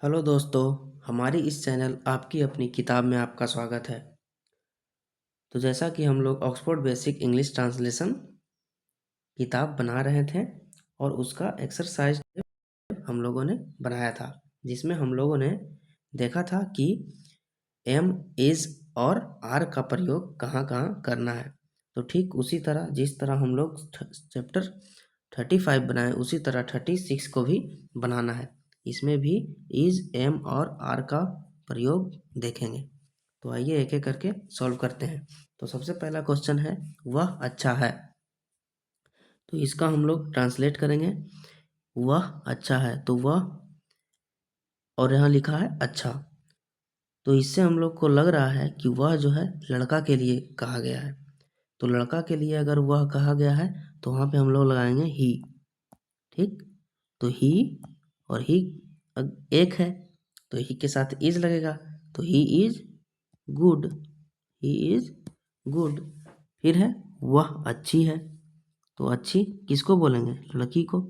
Hello दोस्तों, हमारी इस चैनल आपकी अपनी किताब में आपका स्वागत है। तो जैसा कि हम लोग ऑक्सफोर्ड बेसिक इंग्लिश ट्रांसलेशन किताब बना रहे थे और उसका एक्सरसाइज हम लोगों ने बनाया था, जिसमें हम लोगों ने देखा था कि एम, इज और आर का प्रयोग कहाँ कहाँ करना है। तो ठीक उसी तरह जिस तरह हम लोग चैप्टर 35 बनाए, उसी तरह 36 को भी बनाना है। इसमें भी इज, एम और आर का प्रयोग देखेंगे। तो आइए एक एक करके सॉल्व करते हैं। तो सबसे पहला क्वेश्चन है, वह अच्छा है। तो इसका हम लोग ट्रांसलेट करेंगे, वह अच्छा है। तो वह और यहाँ लिखा है अच्छा, तो इससे हम लोग को लग रहा है कि वह जो है लड़का के लिए कहा गया है। तो लड़का के लिए अगर वह कहा गया है तो वहाँ पे हम लोग लगाएंगे ही। ठीक, तो ही और ही एक है तो ही के साथ इज लगेगा, तो he is good, he is good. फिर है वह अच्छी है। तो अच्छी किसको बोलेंगे? लड़की को।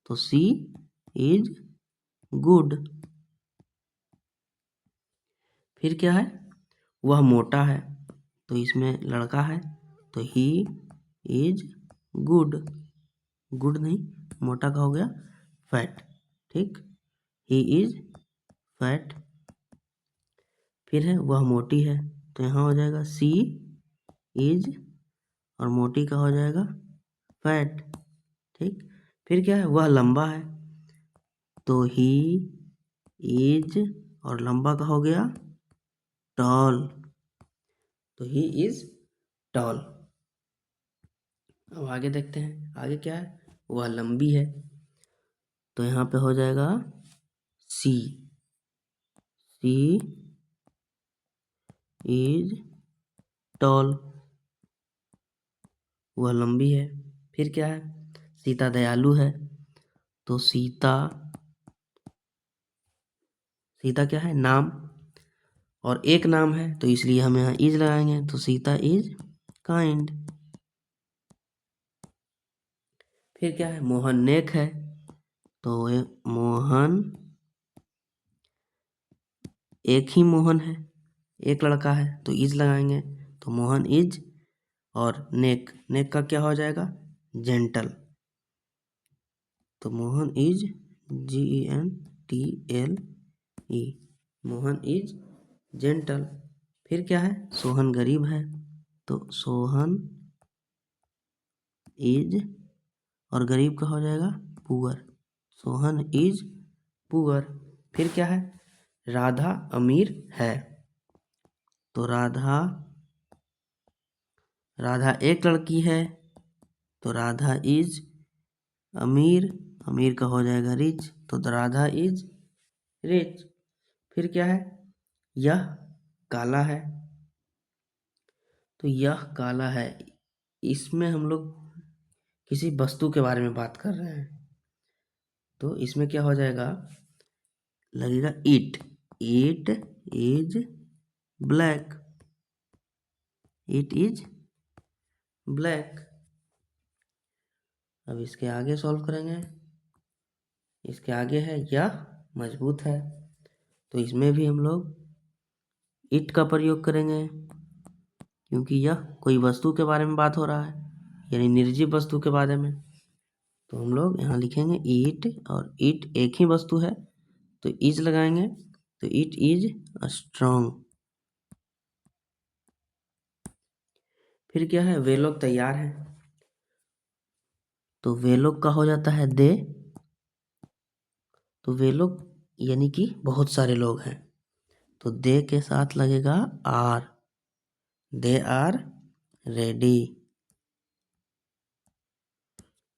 तो सी इज गुड। फिर क्या है? वह मोटा है। तो इसमें लड़का है तो ही इज गुड। गुड नहीं, मोटा का हो गया फैट। ठीक, ही इज फैट। फिर है वह मोटी है, तो यहाँ हो जाएगा सी इज, और मोटी का हो जाएगा फैट। ठीक, फिर क्या है? वह लंबा है, तो ही इज और लंबा का हो गया टॉल। तो ही इज टॉल। अब आगे देखते हैं, आगे क्या है? वह लंबी है, तो यहाँ पे हो जाएगा सी, सी इज टॉल। वह लंबी है। फिर क्या है? सीता दयालु है, तो सीता, सीता क्या है? नाम, और एक नाम है तो इसलिए हम यहाँ इज लगाएंगे, तो सीता इज काइंड। फिर क्या है? मोहन नेक है, तो मोहन, एक ही मोहन है, एक लड़का है तो इज लगाएंगे, तो मोहन इज, और नेक, नेक का क्या हो जाएगा? जेंटल। तो Mohan is GENTLE, Mohan is gentle. फिर क्या है? सोहन गरीब है, तो सोहन इज, और गरीब का हो जाएगा पुअर, सोहन इज पुअर। फिर क्या है? राधा अमीर है, तो राधा, राधा एक लड़की है, तो राधा इज अमीर, अमीर का हो जाएगा रिच, तो राधा इज रिच। फिर क्या है? यह काला है, तो यह काला है, इसमें हम लोग किसी वस्तु के बारे में बात कर रहे हैं, तो इसमें क्या हो जाएगा? लगेगा it, it is black, it is black. अब इसके आगे सॉल्व करेंगे। इसके आगे है यह मजबूत है, तो इसमें भी हम लोग इट का प्रयोग करेंगे, क्योंकि यह कोई वस्तु के बारे में बात हो रहा है, यानी निर्जीव वस्तु के बारे में। तो हम लोग यहाँ लिखेंगे ईट, और ईट एक ही वस्तु है तो इज लगाएंगे, तो इट इज स्ट्रॉन्ग। फिर क्या है? वे लोग तैयार हैं, तो वे लोग का हो जाता है दे, तो वे लोग यानी कि बहुत सारे लोग हैं, तो दे के साथ लगेगा are, they are ready,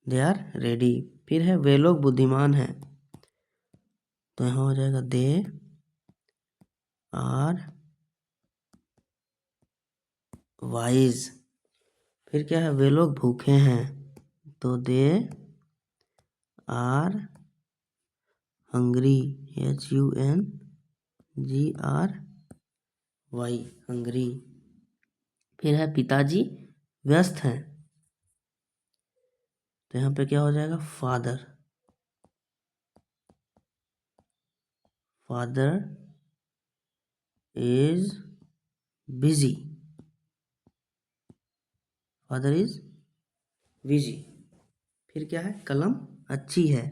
they are ready. फिर है वे लोग बुद्धिमान हैं, तो यहाँ हो जाएगा दे आर वाइज। फिर क्या है? वे लोग भूखे हैं, तो they are hungry, HUNGRY, hungry. फिर है पिताजी व्यस्त हैं, तो यहाँ पे क्या हो जाएगा? Father, father is busy, father is busy. फिर क्या है, कलम अच्छी है,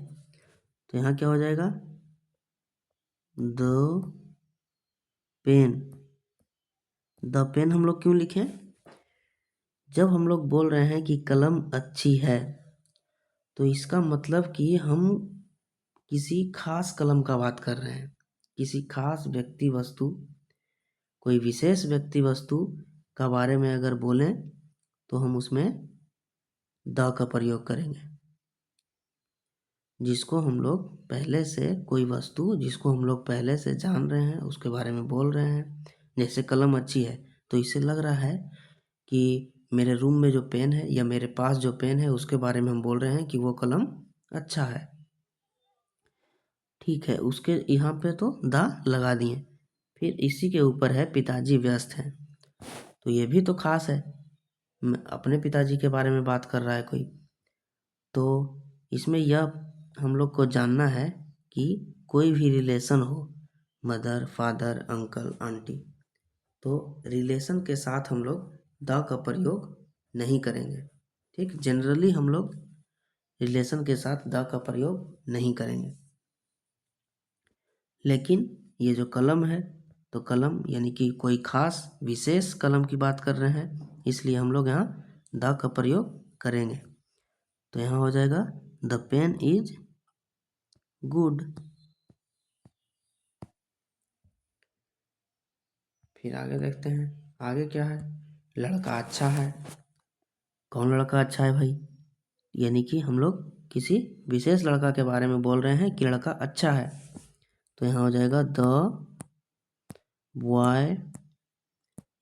तो यहाँ क्या हो जाएगा, द पेन। द पेन हम लोग क्यों लिखें, जब हम लोग बोल रहे हैं कि कलम अच्छी है तो इसका मतलब कि हम किसी खास कलम का बात कर रहे हैं, किसी खास व्यक्ति वस्तु, कोई विशेष व्यक्ति वस्तु का बारे में अगर बोलें तो हम उसमें द का प्रयोग करेंगे। जिसको हम लोग पहले से, कोई वस्तु जिसको हम लोग पहले से जान रहे हैं उसके बारे में बोल रहे हैं। जैसे कलम अच्छी है तो इससे लग रहा है कि मेरे रूम में जो पेन है या मेरे पास जो पेन है उसके बारे में हम बोल रहे हैं कि वो कलम अच्छा है। ठीक है, उसके यहाँ पे तो द लगा दिए। फिर इसी के ऊपर है पिताजी व्यस्त हैं, तो ये भी तो खास है, अपने पिताजी के बारे में बात कर रहा है कोई, तो इसमें यह हम लोग को जानना है कि कोई भी रिलेशन हो, मदर, फादर, अंकल, आंटी, तो रिलेशन के साथ हम लोग द का प्रयोग नहीं करेंगे। ठीक, जनरली हम लोग रिलेशन के साथ द का प्रयोग नहीं करेंगे। लेकिन ये जो कलम है, तो कलम यानी कि कोई खास विशेष कलम की बात कर रहे हैं, इसलिए हम लोग यहाँ द का प्रयोग करेंगे। तो यहाँ हो जाएगा द पेन इज गुड। फिर आगे देखते हैं, आगे क्या है, लड़का अच्छा है। कौन लड़का अच्छा है भाई, यानी कि हम लोग किसी विशेष लड़का के बारे में बोल रहे हैं कि लड़का अच्छा है, तो यहाँ हो जाएगा द बॉय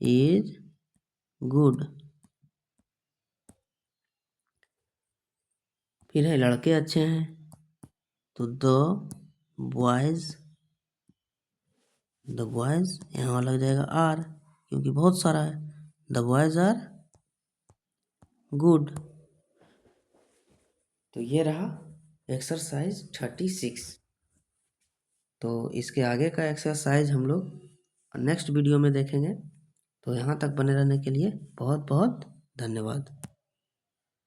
इज गुड। फिर है लड़के अच्छे हैं, तो बॉयज द बॉयज यहाँ लग जाएगा आर, क्योंकि बहुत सारा है, द बॉयज आर गुड। तो ये रहा एक्सरसाइज 36। तो इसके आगे का एक्सरसाइज हम लोग नेक्स्ट वीडियो में देखेंगे। तो यहाँ तक बने रहने के लिए बहुत बहुत धन्यवाद।